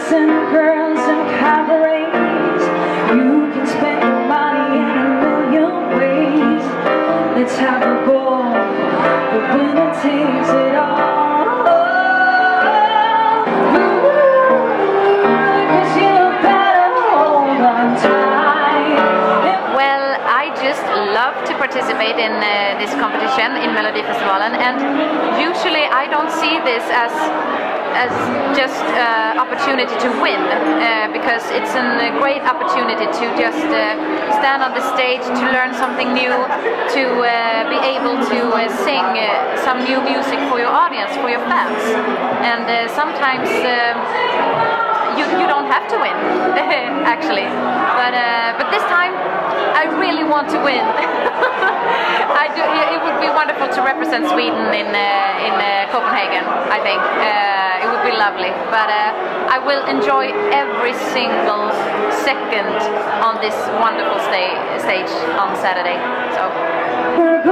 boys and girls and cabarets. You can spend your money in a million ways. Let's have a ball, the winner takes it all. Participate in this competition in Melodifestivalen, and usually I don't see this as just opportunity to win, because it's a great opportunity to just stand on the stage, to learn something new, to be able to sing some new music for your audience, for your fans, and sometimes you don't have to win actually, but this time I really want to win. It would be wonderful to represent Sweden in Copenhagen. I think it would be lovely, but I will enjoy every single second on this wonderful stage on Saturday. So.